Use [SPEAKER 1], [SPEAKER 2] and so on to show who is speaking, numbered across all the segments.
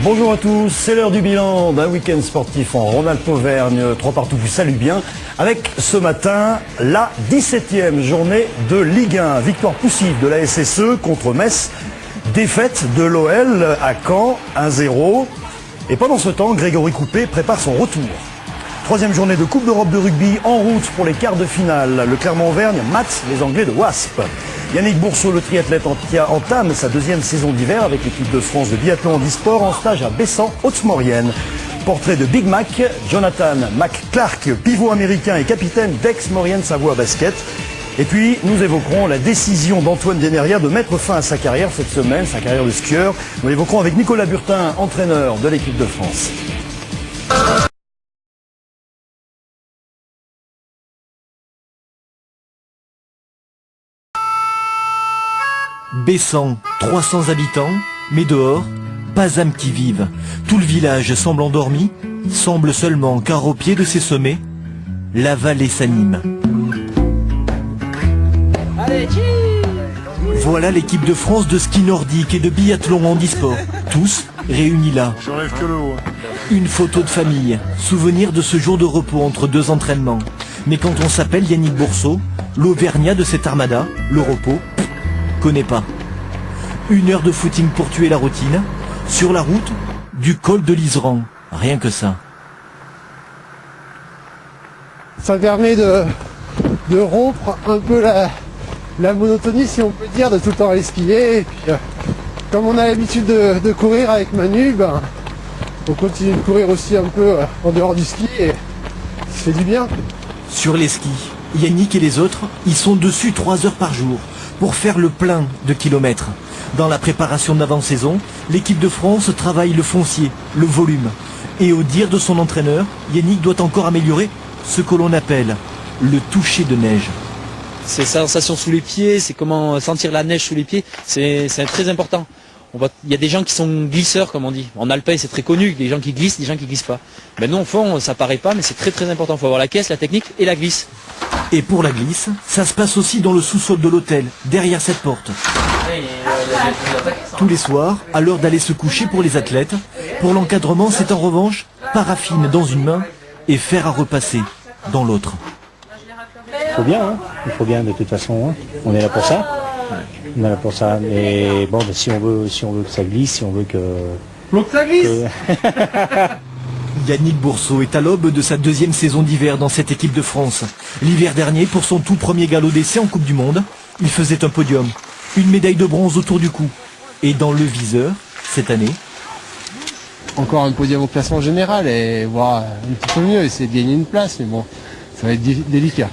[SPEAKER 1] Bonjour à tous, c'est l'heure du bilan d'un week-end sportif en Rhône-Alpes-Auvergne. 3 partout vous salue bien. Avec ce matin, la 17e journée de Ligue 1. Victoire poussive de la SSE contre Metz. Défaite de l'OL à Caen, 1-0. Et pendant ce temps, Grégory Coupé prépare son retour. 3e journée de Coupe d'Europe de rugby en route pour les quarts de finale. Le Clermont-Auvergne mate les Anglais de Wasp. Yannick Boursault, le triathlète entame sa 2e saison d'hiver avec l'équipe de France de biathlon handisport en stage à Bessan, Haute-Maurienne. Portrait de Big Mac, Jonathan McClark, pivot américain et capitaine d'Aix-Maurienne Savoie Basket. Et puis, nous évoquerons la décision d'Antoine Demeria de mettre fin à sa carrière cette semaine, sa carrière de skieur. Nous l'évoquerons avec Nicolas Burtin, entraîneur de l'équipe de France.
[SPEAKER 2] Bessan, 300 habitants, mais dehors, pas âme qui vive. Tout le village semble endormi, semble seulement car au pied de ces sommets, la vallée s'anime. Voilà l'équipe de France de ski nordique et de biathlon handisport, tous réunis là. Une photo de famille, souvenir de ce jour de repos entre 2 entraînements. Mais quand on s'appelle Yannick Boursault, l'Auvergnat de cette armada, le repos, connaît pas. 1 heure de footing pour tuer la routine, sur la route du col de l'Iseran, rien que ça.
[SPEAKER 3] Ça permet de rompre un peu la monotonie, si on peut dire, de tout le temps aller skier. Et puis, comme on a l'habitude de courir avec Manu, on continue de courir aussi un peu en dehors du ski et ça fait du bien.
[SPEAKER 2] Sur les skis, Yannick et les autres, ils sont dessus 3 heures par jour pour faire le plein de kilomètres. Dans la préparation d'avant-saison, l'équipe de France travaille le foncier, le volume. Et au dire de son entraîneur, Yannick doit encore améliorer ce que l'on appelle le toucher de neige.
[SPEAKER 4] C'est sensation sous les pieds, c'est comment sentir la neige sous les pieds, c'est très important. Il y a des gens qui sont glisseurs, comme on dit. En alpin, c'est très connu, des gens qui glissent, des gens qui glissent pas. Mais non, au fond, ça paraît pas, mais c'est très très important. Il faut avoir la caisse, la technique et la glisse.
[SPEAKER 2] Et pour la glisse, ça se passe aussi dans le sous-sol de l'hôtel, derrière cette porte. Tous les soirs, à l'heure d'aller se coucher pour les athlètes, pour l'encadrement, c'est en revanche paraffine dans une main et fer à repasser dans l'autre.
[SPEAKER 5] Il faut bien de toute façon, hein. On est là pour ça. On est là pour ça. Mais bon, si on veut que ça glisse, si on veut que...
[SPEAKER 3] ça glisse
[SPEAKER 2] Yannick Boursault est à l'aube de sa 2e saison d'hiver dans cette équipe de France. L'hiver dernier, pour son tout premier galop d'essai en Coupe du Monde, il faisait un podium. Une médaille de bronze autour du cou. Et dans le viseur, cette année...
[SPEAKER 3] Encore un podium au classement général et voir un petit peu mieux, essayer de gagner une place, mais bon, ça va être délicat.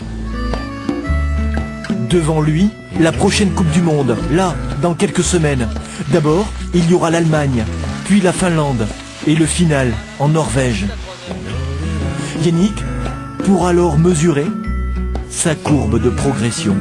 [SPEAKER 2] Devant lui, la prochaine Coupe du Monde, là, dans quelques semaines. D'abord, il y aura l'Allemagne, puis la Finlande, et le final, en Norvège. Yannick pourra alors mesurer sa courbe de progression.